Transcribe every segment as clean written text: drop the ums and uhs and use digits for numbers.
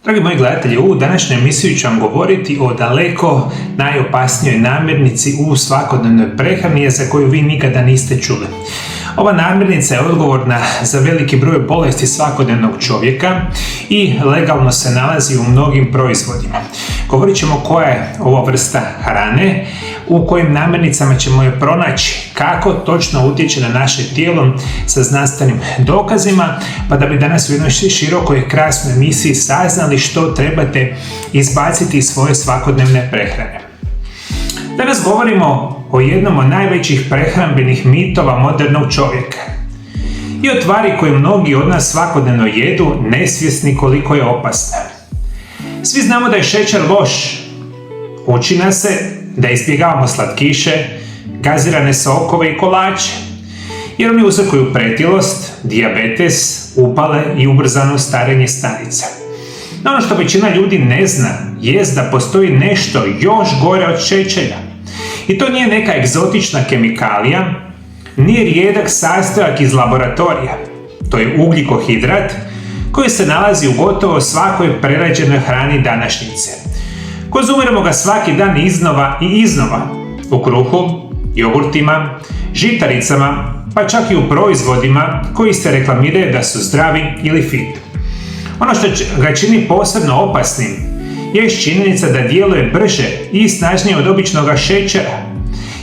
Dragi moji gledatelji, u današnjoj emisiji ću vam govoriti o daleko najopasnijoj namirnici u svakodnevnoj prehrani za koju vi nikada niste čuli. Ova namirnica je odgovorna za veliki broj bolesti svakodnevnog čovjeka i legalno se nalazi u mnogim proizvodima. Govorit ćemo koja je ova vrsta hrane, u kojim namirnicama ćemo je pronaći, kako točno utječe na naše tijelo sa znanstvenim dokazima, pa da bi danas u jednoj širokoj krasnoj emisiji saznali što trebate izbaciti iz svoje svakodnevne prehrane. Danas govorimo o jednom od najvećih prehrambenih mitova modernog čovjeka i o tvari koje mnogi od nas svakodnevno jedu, nesvjesni koliko je opasna. Svi znamo da je šećer loš. Uči nas se da izbjegavamo slatkiše, gazirane sokove i kolače, jer oni uzrokuju pretilost, dijabetes, upale i ubrzano starenje stanica. No ono što većina ljudi ne zna jest da postoji nešto još gore od šećera. I to nije neka egzotična kemikalija, nije rijedak sastojak iz laboratorija. To je ugljikohidrat koji se nalazi u gotovo svakoj prerađenoj hrani današnjice. Konzumiramo ga svaki dan iznova i iznova, u kruhu, jogurtima, žitaricama, pa čak i u proizvodima koji se reklamiraju da su zdravi ili fit. Ono što ga čini posebno opasnim je činjenica da djeluje brže i snažnije od običnog šećera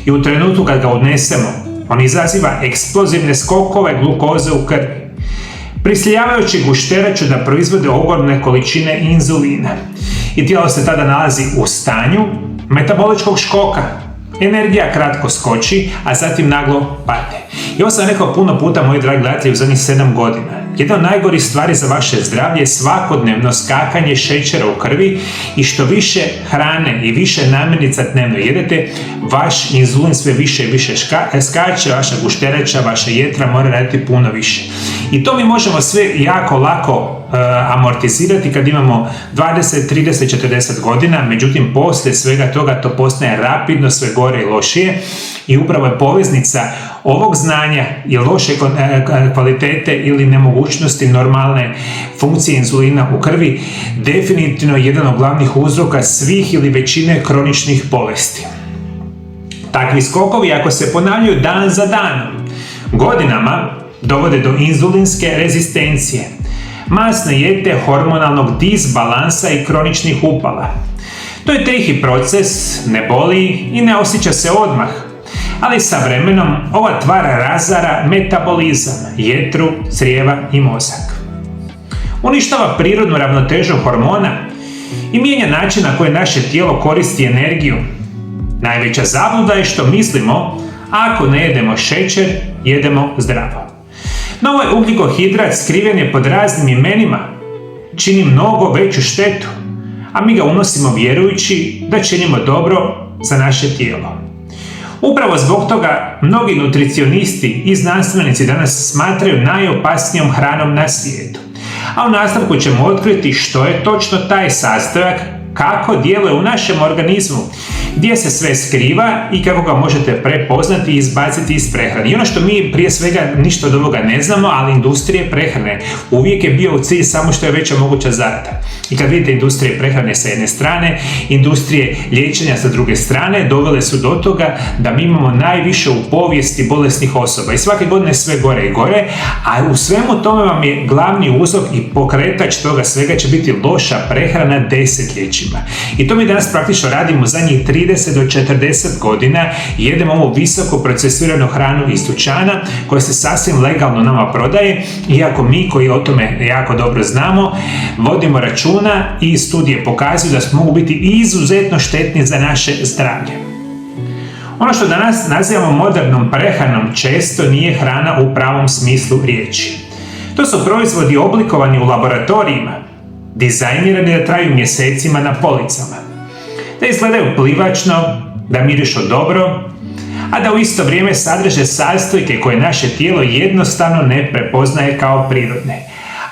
i u trenutku kad ga odnesemo, on izaziva eksplozivne skokove glukoze u krvi, prisiljavajući gušteraču da proizvode ogromne količine inzulina i tijelo se tada nalazi u stanju metaboličkog škoka. Energija kratko skoči, a zatim naglo pade. I ovo sam rekao puno puta, moji dragi gledatelji, u zadnjih 7 godina. Jedna od najgorih stvari za vaše zdravlje je svakodnevno skakanje šećera u krvi i što više hrane i više namirnica dnevno jedete, vaš inzulin sve više i više skače, vaša gušterača, vaša jetra mora raditi puno više. I to mi možemo sve jako lako amortizirati kad imamo 20, 30, 40 godina, međutim poslije svega toga to postaje rapidno sve gore i lošije i upravo je poveznica ovog znanja i loše kvalitete ili nemogućnosti normalne funkcije inzulina u krvi definitivno jedan od glavnih uzroka svih ili većine kroničnih bolesti. Takvi skokovi, ako se ponavljaju dan za danom, godinama dovode do inzulinske rezistencije, masne jete, hormonalnog disbalansa i kroničnih upala. To je tihi proces, ne boli i ne osjeća se odmah, ali sa vremenom ova tvar razara metabolizam, jetru, crijeva i mozak. Uništava prirodnu ravnotežu hormona i mijenja način na koji naše tijelo koristi energiju. Najveća zabluda je što mislimo, ako ne jedemo šećer, jedemo zdravo. No ovaj ugljikohidrat skriven je pod raznim imenima, čini mnogo veću štetu, a mi ga unosimo vjerujući da činimo dobro za naše tijelo. Upravo zbog toga mnogi nutricionisti i znanstvenici danas smatraju najopasnijom hranom na svijetu. A u nastavku ćemo otkriti što je točno taj sastojak, kako djeluje u našem organizmu, gdje se sve skriva i kako ga možete prepoznati i izbaciti iz prehrane. I ono što mi prije svega ništa od ovoga ne znamo, ali industrije prehrane uvijek je bio u cilj samo što je veća moguća zarada. I kad vidite industrije prehrane sa jedne strane, industrije liječenja sa druge strane, dovele su do toga da mi imamo najviše u povijesti bolesnih osoba. I svake godine sve gore i gore, a u svemu tome vam je glavni uzrok i pokretač toga svega će biti loša prehrana desetljećima. I to mi danas praktično radimo zadnjih 30 do 40 godina, jedemo ovu visoko procesiranu hranu iz dućana koja se sasvim legalno nama prodaje, iako mi koji o tome jako dobro znamo, vodimo računa i studije pokazuju da mogu biti izuzetno štetni za naše zdravlje. Ono što danas nazivamo modernom prehranom često nije hrana u pravom smislu riječi. To su proizvodi oblikovani u laboratorijima, dizajnirani da traju mjesecima na policama, da izgledaju plivačno, da mirišu dobro, a da u isto vrijeme sadrže sastojke koje naše tijelo jednostavno ne prepoznaje kao prirodne.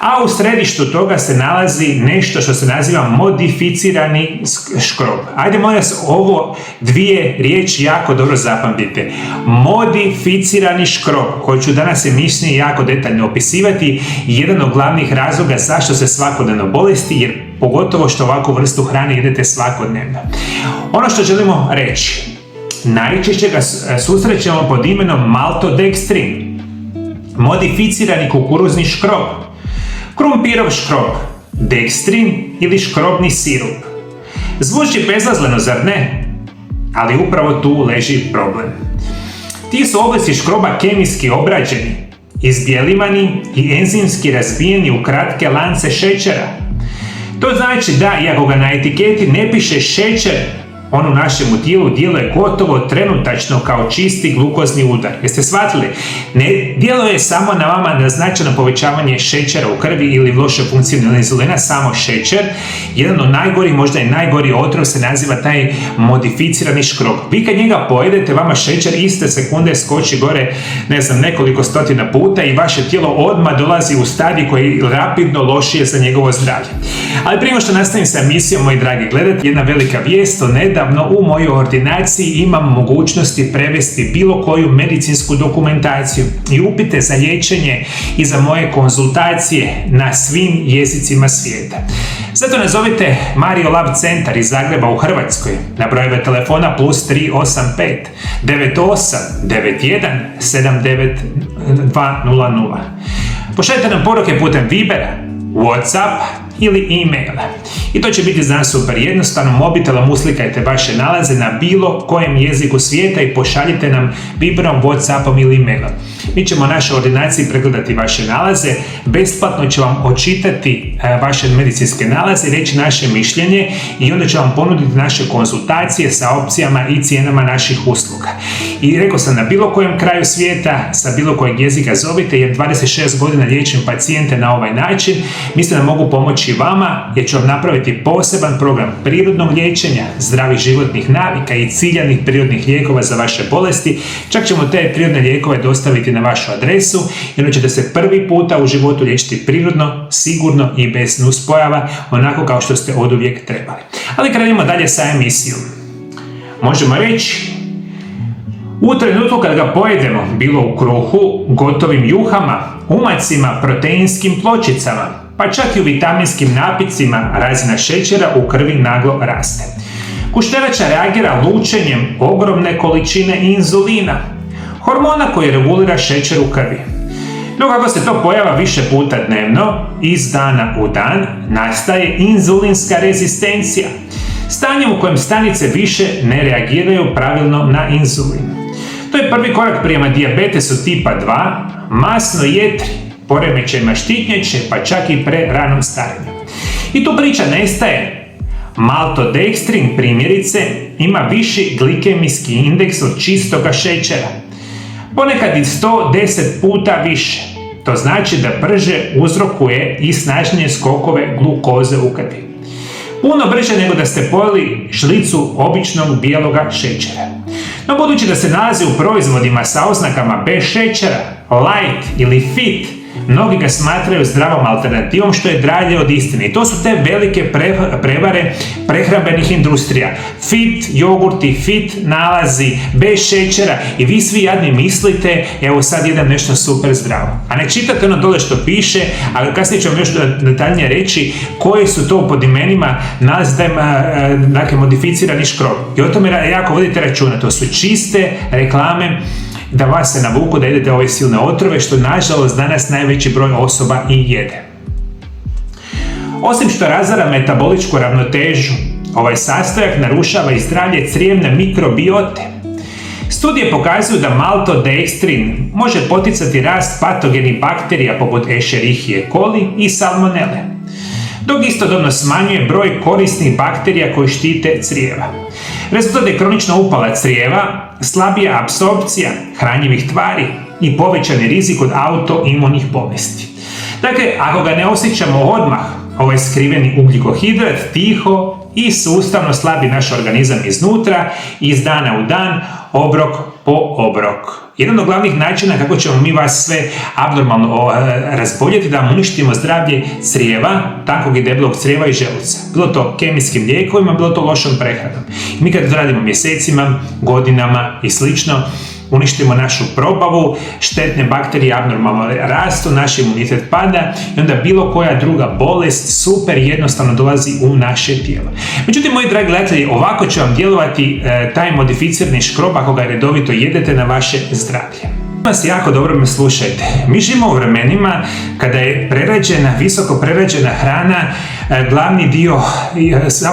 a u središtu toga se nalazi nešto što se naziva modificirani škrob. Ajde molim vas, ovo dvije riječi jako dobro zapamtite. Modificirani škrob, koji ću danas emisiji jako detaljno opisivati, jedan od glavnih razloga zašto se svakodnevno bolesti, jer pogotovo što ovakvu vrstu hrane jedete svakodnevno. Ono što želimo reći, najčešće ga susrećemo pod imenom maltodekstrin, modificirani kukuruzni škrob, krumpirov škrob, dekstrin ili škrobni sirup. Zvuči bezazleno, zar ne? Ali upravo tu leži problem. Ti su oblici škroba kemijski obrađeni, izbjelivani i enzimski razbijeni u kratke lance šećera. To znači da, iako ga na etiketi ne piše šećer, on u našemu tijelu djeluje gotovo trenutačno kao čisti glukozni udar. Jeste shvatili? Ne djeluje samo na vama na značajno povećavanje šećera u krvi ili loše funkcionalne inzulina, samo šećer. Jedan od najgorih, možda i najgori otrov se naziva taj modificirani škrob. Vi kad njega pojedete, vama šećer iste sekunde skoči gore, nekoliko stotina puta i vaše tijelo odmah dolazi u stadij koji je rapidno lošije za njegovo zdravlje. Ali prije što nastavim sa emisijom, moji dragi gledatelji, jedna velika vijest. Nedavno u mojoj ordinaciji imam mogućnosti prevesti bilo koju medicinsku dokumentaciju i upite za liječenje i za moje konzultacije na svim jezicima svijeta. Zato nazovite Mario Lab centar iz Zagreba u Hrvatskoj na brojeve telefona +385 98 91 79200. Pošaljite nam poruke putem Vibera, WhatsApp ili e-maila. I to će biti za nas super jednostavno. Mobitelom uslikajte vaše nalaze na bilo kojem jeziku svijeta i pošaljite nam Viberom, WhatsAppom ili e-mailom. Mi ćemo u našoj ordinaciji pregledati vaše nalaze, besplatno će vam očitati vaše medicinske nalaze, reći naše mišljenje i onda će vam ponuditi naše konzultacije sa opcijama i cijenama naših usluga. I rekao sam, na bilo kojem kraju svijeta, sa bilo kojeg jezika zovite, jer 26 godina liječim pacijente na ovaj način. Mislim da mogu pomoći vama, jer ću vam napraviti poseban program prirodnog liječenja, zdravih životnih navika i ciljanih prirodnih lijekova za vaše bolesti. Čak ćemo te prirodne lijekove dostaviti na vašu adresu i onda ćete se prvi puta u životu liječiti prirodno, sigurno i bez nuspojava, onako kao što ste oduvijek trebali. Ali krenimo dalje sa emisijom. Možemo reći, u trenutku kad ga pojedemo, bilo u kruhu, gotovim juhama, umacima, proteinskim pločicama, pa čak i u vitaminskim napitcima, razina šećera u krvi naglo raste. Gušterača reagira lučenjem ogromne količine inzulina, hormona koji regulira šećer u krvi. No kako se to pojava više puta dnevno, iz dana u dan, nastaje inzulinska rezistencija, stanje u kojem stanice više ne reagiraju pravilno na inzulin. To je prvi korak prema dijabetesu tipa 2, masnoj jetri, poremećajima štitnjače, pa čak i preranom starenju. I tu priča nestaje. Maltodekstrin, primjerice, ima viši glikemijski indeks od čistoga šećera. Ponekad i 110 puta više. To znači da brže uzrokuje i snažnije skokove glukoze u krvi. Puno brže nego da ste pojeli žlicu običnog bijeloga šećera. No budući da se nalazi u proizvodima sa oznakama bez šećera, light ili fit, mnogi ga smatraju zdravom alternativom, što je dalje od istine. I to su te velike prevare prehrambenih industrija. Fit jogurti, fit nalazi, bez šećera i vi svi jadni mislite, evo sad jedem nešto super zdravo. A ne čitate ono dole što piše, a kasnije ću vam još detaljnije reći koji su to pod imenima nalazi taj dakle, modificirani škrob. I o tome jako vodite računa. To su čiste reklame da vas se navuku da jedete ove silne otrove, što nažalost danas najveći broj osoba i jede. Osim što razara metaboličku ravnotežu, ovaj sastojak narušava i zdravlje crijevne mikrobiote. Studije pokazuju da maltodekstrin može poticati rast patogenih bakterija poput Escherichia coli i salmonele, dok istodobno smanjuje broj korisnih bakterija koji štite crijeva. Rezultat je kronična upala crijeva, slabija apsorpcija hranjivih tvari i povećani rizik od autoimunih bolesti. Dakle, ako ga ne osjećamo odmah, ovaj skriveni ugljikohidrat tiho i sustavno slabi naš organizam iznutra, iz dana u dan, obrok po obrok. Jedan od glavnih načina kako ćemo mi vas sve abnormalno razboljeti, da vam uništimo zdravlje crijeva, tankog i debelog crijeva i želuca. Bilo to kemijskim lijekovima, bilo to lošom prehranom. Mi kad to radimo mjesecima, godinama i slično, uništimo našu probavu, štetne bakterije abnormalno rastu, naš imunitet pada i onda bilo koja druga bolest super jednostavno dolazi u naše tijelo. Međutim, moji dragi gledatelji, ovako će vam djelovati taj modificirani škrob ako ga redovito jedete na vaše zdravlje. Vas jako dobro me slušajte. Mi živimo u vremenima kada je visoko prerađena hrana glavni dio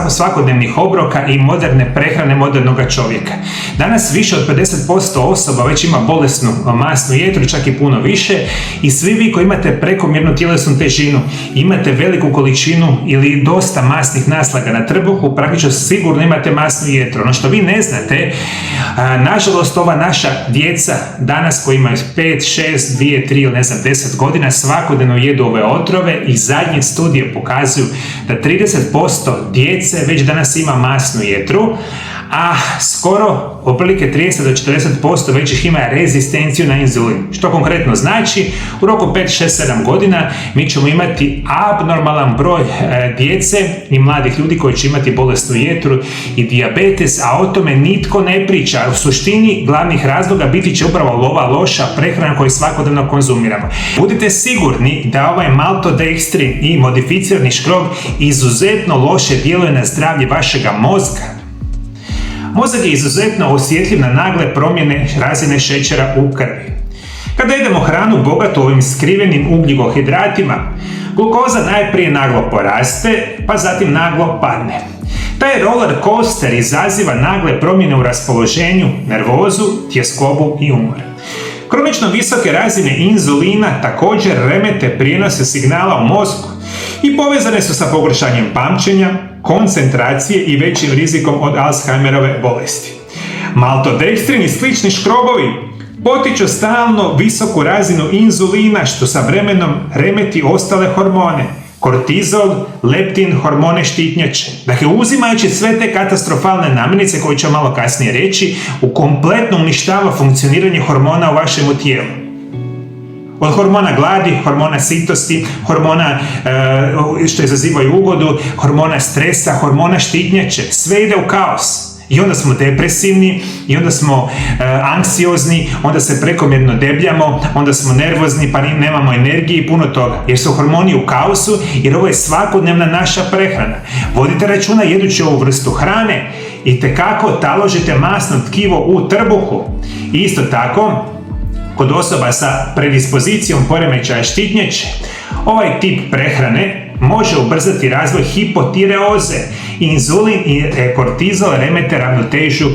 svakodnevnih obroka i moderne prehrane modernog čovjeka. Danas više od 50% osoba već ima bolesnu masnu jetru, čak i puno više, i svi vi koji imate prekomjernu tjelesnu težinu, imate veliku količinu ili dosta masnih naslaga na trbuhu, praktično sigurno imate masnu jetru. Ono što vi ne znate, nažalost ova naša djeca danas koji imaju 5, 6, 2, 3 ili 10 godina svakodnevno jedu ove otrove i zadnje studije pokazuju da 30% djece već danas ima masnu jetru, a skoro otprilike 30 do 40% već ih ima rezistenciju na inzulin. Što konkretno znači, u roku 5, 6, 7 godina mi ćemo imati abnormalan broj djece i mladih ljudi koji će imati bolesnu jetru i dijabetes, a o tome nitko ne priča. U suštini glavnih razloga biti će upravo ova loša prehrana koju svakodnevno konzumiramo. Budite sigurni da ovaj maltodekstrin i modificirani škrob izuzetno loše djeluje na zdravlje vašega mozga. Mozak je izuzetno osjetljiv na nagle promjene razine šećera u krvi. Kada jedemo hranu bogatu ovim skrivenim ugljikohidratima, glukoza najprije naglo poraste, pa zatim naglo padne. Taj roller coaster izaziva nagle promjene u raspoloženju, nervozu, tjeskobu i umor. Kronično visoke razine inzulina također remete prijenose signala u mozgu i povezane su sa pogoršanjem pamćenja, koncentracije i većim rizikom od Alzheimerove bolesti. Maltodekstrin i slični škrobovi potiču stalno visoku razinu inzulina, što sa vremenom remeti ostale hormone, kortizol, leptin, hormone štitnjače. Dakle, uzimajući sve te katastrofalne namirnice koje ću malo kasnije reći, kompletno uništava funkcioniranje hormona u vašem tijelu. Od hormona gladi, hormona sitosti, hormona što izazivaju ugodu, hormona stresa, hormona štitnjače, sve ide u kaos. I onda smo depresivni, i onda smo anksiozni, onda se prekomjerno debljamo, onda smo nervozni pa nemamo energije i puno toga. Jer su hormoni u kaosu, jer ovo je svakodnevna naša prehrana. Vodite računa jedući ovu vrstu hrane i tekako taložite masno tkivo u trbuhu. I isto tako, kod osoba sa predispozicijom poremećaja štitnjače, ovaj tip prehrane može ubrzati razvoj hipotireoze. Inzulin i kortizol remete ravnotežu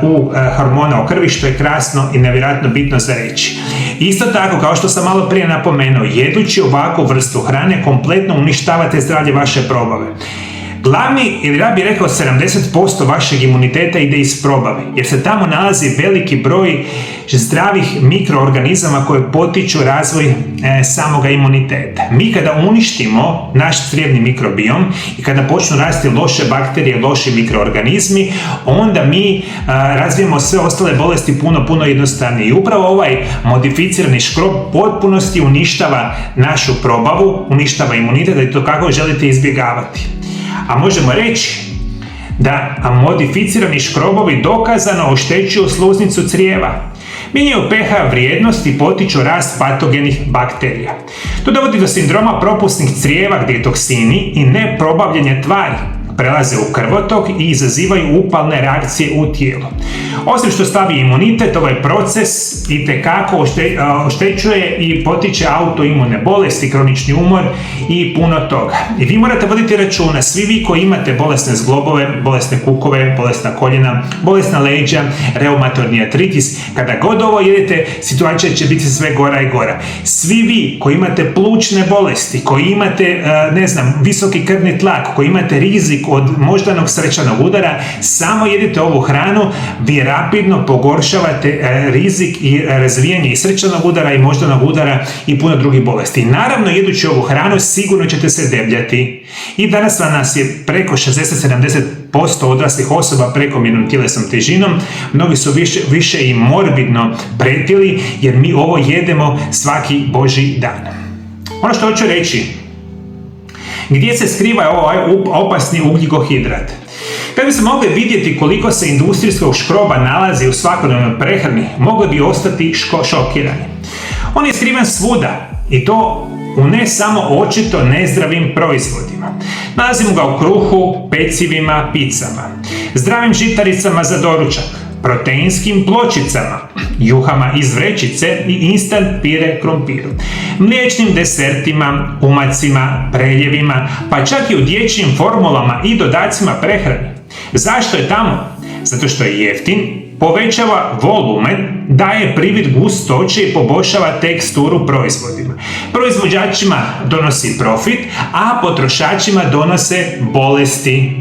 u hormona u krvi, što je krasno i nevjerojatno bitno za reći. Isto tako, kao što sam malo prije napomenuo, jedući ovakvu vrstu hrane kompletno uništavate zdravlje vaše probave. Glavni, ili ja bih rekao 70% vašeg imuniteta ide iz probave, jer se tamo nalazi veliki broj zdravih mikroorganizama koje potiču razvoj samoga imuniteta. Mi kada uništimo naš crijevni mikrobiom i kada počnu rasti loše bakterije, loši mikroorganizmi, onda mi razvijemo sve ostale bolesti puno jednostavnije. I upravo ovaj modificirani škrob potpunosti uništava našu probavu, uništava imunitet, i to kako želite izbjegavati. A možemo reći da modificirani škrobovi dokazano oštećuju sluznicu crijeva, mijenjaju pH vrijednost i potiču rast patogenih bakterija. To dovodi do sindroma propusnih crijeva gdje toksini i neprobavljanje tvari prelaze u krvotok i izazivaju upalne reakcije u tijelu. Osim što slabi imunitet, ovaj proces itekako oštećuje i potiče autoimune bolesti, kronični umor i puno toga. I vi morate voditi računa, svi vi koji imate bolesne zglobove, bolesne kukove, bolesna koljena, bolesna leđa, reumatoidni artritis, kada god ovo jedete, situacija će biti sve gora i gora. Svi vi koji imate plućne bolesti, koji imate, visoki krvni tlak, koji imate rizik rizik od moždanog srčanog udara, samo jedite ovu hranu, vi rapidno pogoršavate rizik i razvijanje i srčanog udara i moždanog udara i puno drugih bolesti. Naravno, jedući ovu hranu sigurno ćete se debljati. I danas nas je preko 60-70% odraslih osoba prekomjernom tjelesnom težinom, mnogi su više i morbidno pretili jer mi ovo jedemo svaki božji dan. Ono što hoću reći, gdje se skriva ovaj opasni ugljikohidrat? Kad bi se mogli vidjeti koliko se industrijskog škroba nalazi u svakodnevnoj prehrani, mogli bi ostati šokirani. On je skriven svuda i to u ne samo očito nezdravim proizvodima. Nalazimo ga u kruhu, pecivima, picama, zdravim žitaricama za doručak, proteinskim pločicama, juhama iz vrećice i instant pire krompiru, mliječnim desertima, umacima, preljevima, pa čak i u dječjim formulama i dodacima prehrani. Zašto je tamo? Zato što je jeftin, povećava volumen, daje privid gustoće i poboljšava teksturu proizvodima. Proizvođačima donosi profit, a potrošačima donose bolesti.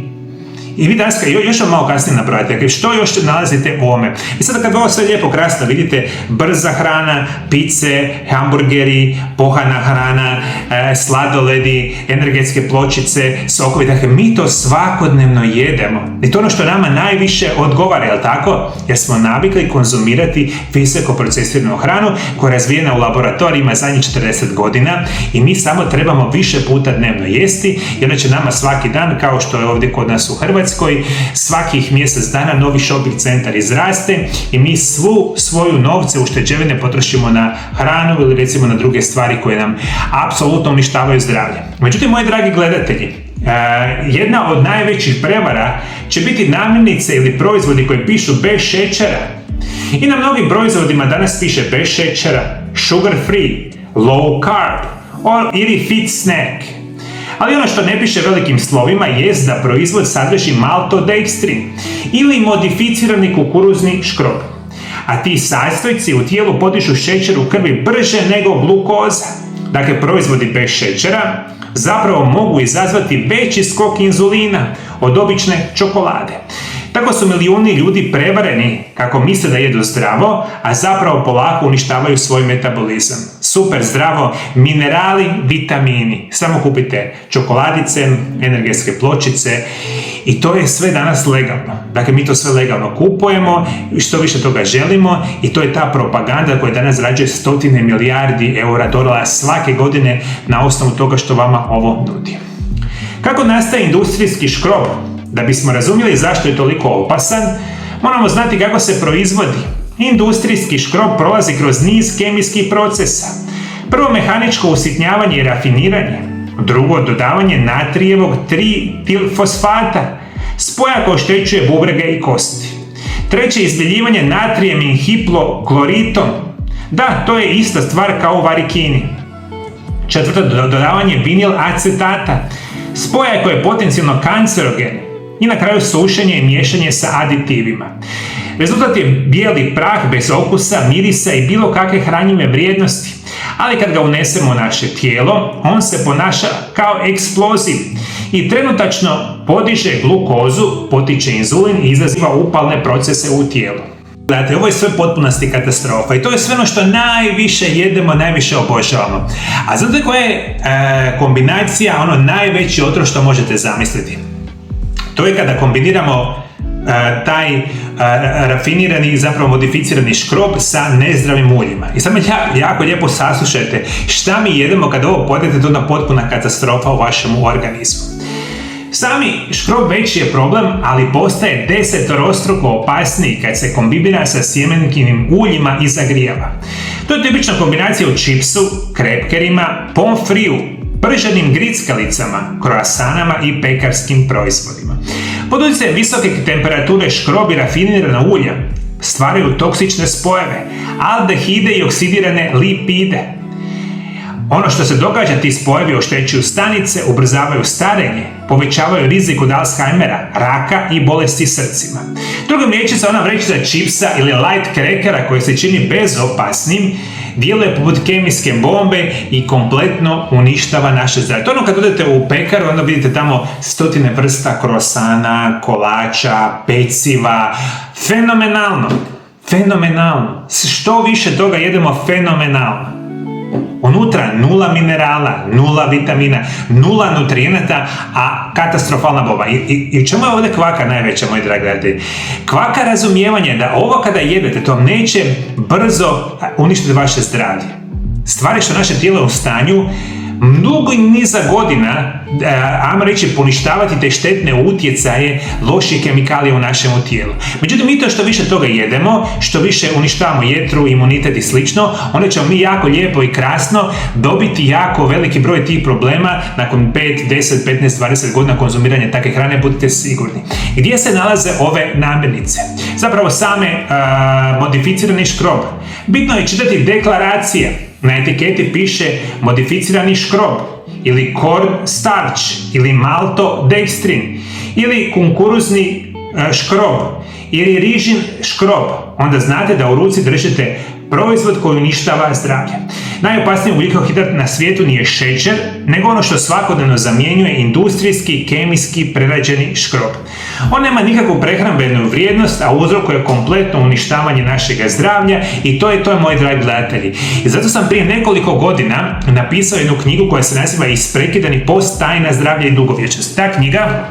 I vi danas, još vam malo kasnije napravite, što još nalazite u ovome. I sada kad ovo sve lijepo krasno vidite, brza hrana, pice, hamburgeri, pohana hrana, sladoledi, energetske pločice, sokovi, dakle mi to svakodnevno jedemo. I to ono što nama najviše odgovara, jel tako? Jer smo navikli konzumirati visoko procesiranu hranu koja je razvijena u laboratorijima zadnjih 40 godina i mi samo trebamo više puta dnevno jesti i onda će nama svaki dan, kao što je ovdje kod nas u Hrvatskoj, svakih mjesec dana novi shopping centar izraste i mi svu svoju novce ušteđevine potrošimo na hranu ili recimo na druge stvari koje nam apsolutno uništavaju zdravlje. Međutim, moji dragi gledatelji, jedna od najvećih prevara će biti namirnice ili proizvodi koji pišu bez šećera. I na mnogim proizvodima danas piše bez šećera, sugar free, low carb ili fit snack. Ali ono što ne piše velikim slovima jest da proizvod sadrži maltodextrin ili modificirani kukuruzni škrob. A ti sastojci u tijelu podižu šećer u krvi brže nego glukoza. Dakle, proizvodi bez šećera zapravo mogu izazvati veći skok inzulina od obične čokolade. Tako su milijuni ljudi prevareni kako misle da jedu zdravo, a zapravo polako uništavaju svoj metabolizam. Super zdravo, minerali, vitamini. Samo kupite čokoladice, energetske pločice i to je sve danas legalno. Dakle, mi to sve legalno kupujemo i što više toga želimo i to je ta propaganda koja danas zarađuje stotine milijardi eura, dolara svake godine na osnovu toga što vama ovo nudi. Kako nastaje industrijski škrob? Da bismo razumjeli zašto je toliko opasan, moramo znati kako se proizvodi. Industrijski škrob prolazi kroz niz kemijskih procesa. Prvo, mehaničko usitnjavanje i rafiniranje. Drugo, dodavanje natrijevog 3-tilfosfata, spoja koji oštećuje bubrege i kosti. Treće, izbjeljivanje natrijem i hiplokloritom. Da, to je ista stvar kao u varikini. Četvrto, dodavanje vinil acetata, spoja koji je potencijalno kancerogen. I na kraju sušenje i miješanje sa aditivima. Rezultat je bijeli prah bez okusa, mirisa i bilo kakve hranjive vrijednosti. Ali kad ga unesemo u naše tijelo, on se ponaša kao eksploziv i trenutačno podiže glukozu, potiče inzulin i izaziva upalne procese u tijelu. Gledajte, ovo je sve potpunosti katastrofa i to je sve ono što najviše jedemo, najviše obožavamo. A znate koja je kombinacija, najveći otrov što možete zamisliti? To je kada kombiniramo taj rafinirani, zapravo modificirani škrob sa nezdravim uljima. I sad me jako lijepo saslušajte šta mi jedemo kada ovo pojedete, to je potpuna katastrofa u vašem organizmu. Sami škrob veći je problem, ali postaje 10-struko opasniji kad se kombinira sa sjemenkinim uljima i zagrijava. To je tipična kombinacija u čipsu, krepkerima, pommes fritu, prženim grickalicama, kroasanama i pekarskim proizvodima. Pod utjecajem visoke temperature škrob i rafinirana ulja stvaraju toksične spojeve, aldehide i oksidirane lipide. Ono što se događa, ti spojevi oštećuju stanice, ubrzavaju starenje, povećavaju rizik od Alzheimera, raka i bolesti srcima. Drugim riječima, ona vrećica čipsa ili light crackera koji se čini bezopasnim, djeluje poput kemijske bombe i kompletno uništava naše zdravlje. To ono kad odete u pekaru, onda vidite tamo stotine vrsta krosana, kolača, peciva. Fenomenalno. Što više toga jedemo, fenomenalno. Unutra 0 minerala, 0 vitamina, 0 nutrijenata, a katastrofalna bomba. I čemu je ovdje kvaka najveća, moji dragi gledatelji? Kvaka razumijevanje da ovo kada jedete, to neće brzo uništiti vaše zdravlje. Stvari što naše tijelo u stanju mnogo niza godina, ajmo reći, poništavati te štetne utjecaje loših kemikalija u našem tijelu. Međutim, mi to što više toga jedemo, što više uništavamo jetru, imunitet i slično, onda ćemo mi jako lijepo i krasno dobiti jako veliki broj tih problema nakon 5, 10, 15, 20 godina konzumiranja takve hrane, budite sigurni. Gdje se nalaze ove namirnice? Zapravo same modificirani škrob. Bitno je čitati deklaracije. Na etiketi piše modificirani škrob, ili corn starch, ili maltodextrin, ili kukuruzni škrob, ili rižin škrob. Onda znate da u ruci držite proizvod koji uništava zdravlje. Najopasniji ugljikohidrat na svijetu nije šećer, nego ono što svakodnevno zamjenjuje industrijski, kemijski prerađeni škrob. On nema nikakvu prehrambenu vrijednost, a uzrokuje kompletno uništavanje našeg zdravlja i to je moji dragi gledatelji. I zato sam prije nekoliko godina napisao jednu knjigu koja se naziva Isprekidani post, tajna zdravlja i dugovječnosti. Ta knjiga,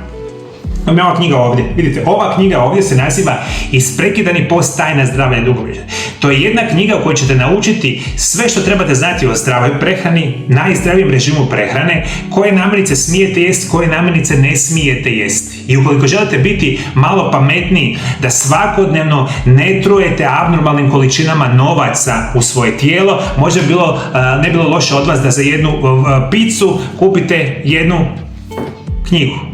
ova knjiga ovdje, vidite, ova knjiga ovdje se naziva Isprekidani post, tajna zdravlja i dugovječnosti. To je jedna knjiga u kojoj ćete naučiti sve što trebate znati o zdravoj prehrani, najzdravijem režimu prehrane, koje namirnice smijete jesti, koje namirnice ne smijete jesti. I ukoliko želite biti malo pametniji, da svakodnevno ne trujete abnormalnim količinama novaca u svoje tijelo, možda ne bilo loše od vas da za jednu picu kupite jednu knjigu.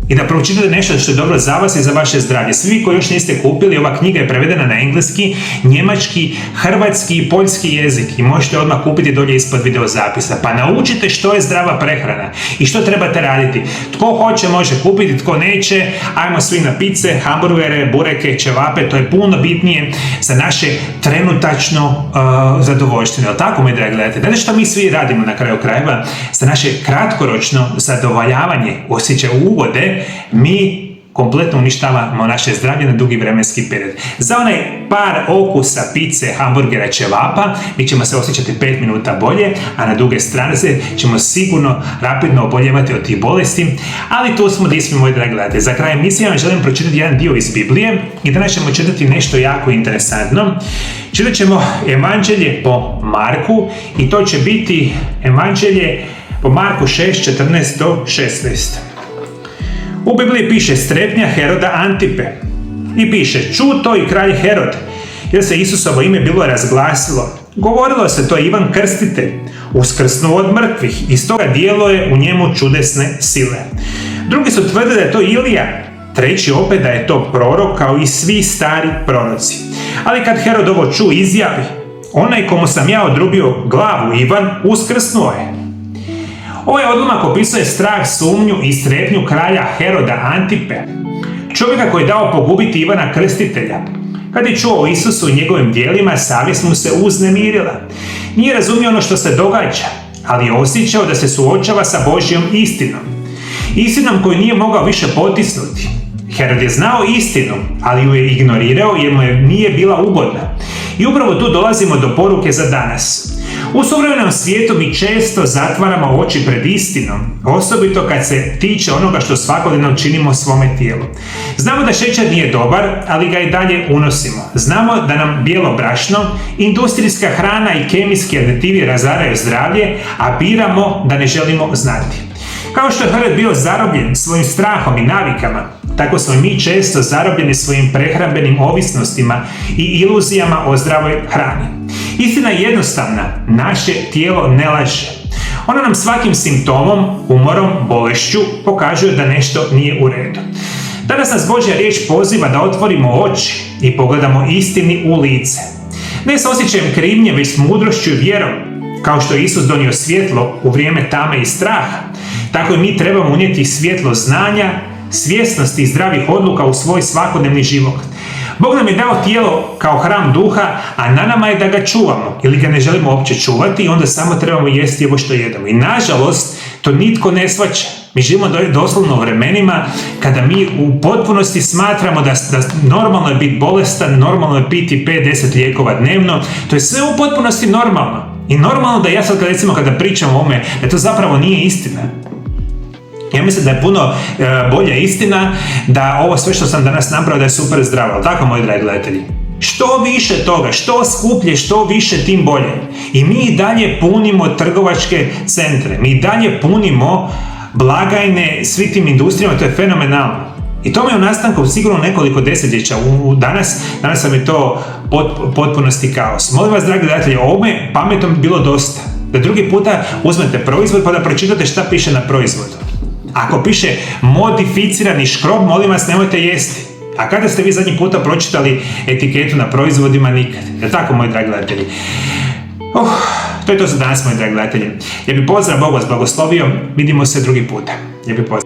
I da pročitate nešto što je dobro za vas i za vaše zdravlje. Svi koji još niste kupili, ova knjiga je prevedena na engleski, njemački, hrvatski i poljski jezik i možete odmah kupiti dolje ispod video zapisa. Pa naučite što je zdrava prehrana i što trebate raditi. Tko hoće može kupiti, tko neće, ajmo svi na pice, hamburgere, bureke, ćevape, to je puno bitnije za naše trenutačno zadovoljštine. Jel tako, mi dragi gledate? Znate što mi svi radimo na kraju krajeva? Za naše kratkoročno zadovoljavanje, osjećaj uvode, mi kompletno uništavamo naše zdravlje na dugi vremenski period. Za onaj par okusa pice, hamburgera, ćevapa mi ćemo se osjećati 5 minuta bolje, a na duge strane ćemo sigurno rapidno oboljevati od tih bolesti, ali tu smo gdje smo, moji dragi gledatelji. Za kraj emisije vam želim pročitati jedan dio iz Biblije i danas ćemo čitati nešto jako interesantno. Čitat ćemo Evanđelje po Marku i to će biti Evanđelje po Marku 6, 14 do 16. U Bibliji piše strepnja Heroda Antipe i piše: čuo to i kralj Herod, jer se Isusovo ime bilo razglasilo. Govorilo se to Ivan Krstitelj, uskrsnuo od mrtvih i stoga djeluje u njemu čudesne sile. Drugi su tvrdili da je to Ilija, treći opet da je to prorok kao i svi stari proroci. Ali kad Herod ovo čuo, izjavi: onaj komu sam ja odrubio glavu, Ivan, uskrsnuo je. Ovaj odlomak opisuje strah, sumnju i strepnju kralja Heroda Antipe, čovjeka koji je dao pogubiti Ivana Krstitelja. Kad je čuo o Isusu i njegovim djelima, savjest mu se uznemirila. Nije razumio ono što se događa, ali je osjećao da se suočava sa Božjom istinom. Istinom koju nije mogao više potisnuti. Herod je znao istinu, ali ju je ignorirao jer mu nije bila ugodna. I upravo tu dolazimo do poruke za danas. U suvremenom svijetu mi često zatvaramo oči pred istinom, osobito kad se tiče onoga što svakodnevno činimo svome tijelu. Znamo da šećer nije dobar, ali ga i dalje unosimo. Znamo da nam bijelo brašno, industrijska hrana i kemijski aditivi razaraju zdravlje, a biramo da ne želimo znati. Kao što je Herod bio zarobljen svojim strahom i navikama, tako smo mi često zarobljeni svojim prehrambenim ovisnostima i iluzijama o zdravoj hrani. Istina je jednostavna, naše tijelo ne laže. Ono nam svakim simptomom, umorom, bolešću pokazuje da nešto nije u redu. Danas nas Božja riječ poziva da otvorimo oči i pogledamo istini u lice. Ne s osjećajem krivnje, već s mudrošću i vjerom. kao što je Isus donio svjetlo u vrijeme tame i straha, tako i mi trebamo unijeti svjetlo znanja, svjesnosti i zdravih odluka u svoj svakodnevni život. Bog nam je dao tijelo kao hram duha, a na nama je da ga čuvamo ili ga ne želimo uopće čuvati i onda samo trebamo jesti ovo što jedemo. I nažalost, to nitko ne shvaća. Mi živimo doslovno u vremenima kada mi u potpunosti smatramo da normalno je biti bolestan, normalno je piti 5-10 lijekova dnevno. To je sve u potpunosti normalno. I normalno da ja sad recimo kada pričam o ome, da to zapravo nije istina. Ja mislim da je puno bolja istina da ovo sve što sam danas napravio da je super zdravo, ali tako, moji dragi gledatelji? Što više toga, što skuplje, što više, tim bolje. I mi i dalje punimo trgovačke centre, mi i dalje punimo blagajne svi tim industrijama, to je fenomenalno. I to je u nastanku sigurno nekoliko desetljeća. Danas sam je to potpunosti kaos. Molim vas, dragi gledatelji, ovome pametnom bi bilo dosta. Da drugi puta uzmete proizvod pa da pročitate šta piše na proizvodu. Ako piše modificirani škrob, molim vas, nemojte jesti. A kada ste vi zadnji puta pročitali etiketu na proizvodima? Nikad. Je tako, moji dragi gledatelji? To je to za danas, moji dragi gledatelji. Ja bih pozdrav, Bog vas blagoslovio. Vidimo se drugi puta. Ja bih pozdrav.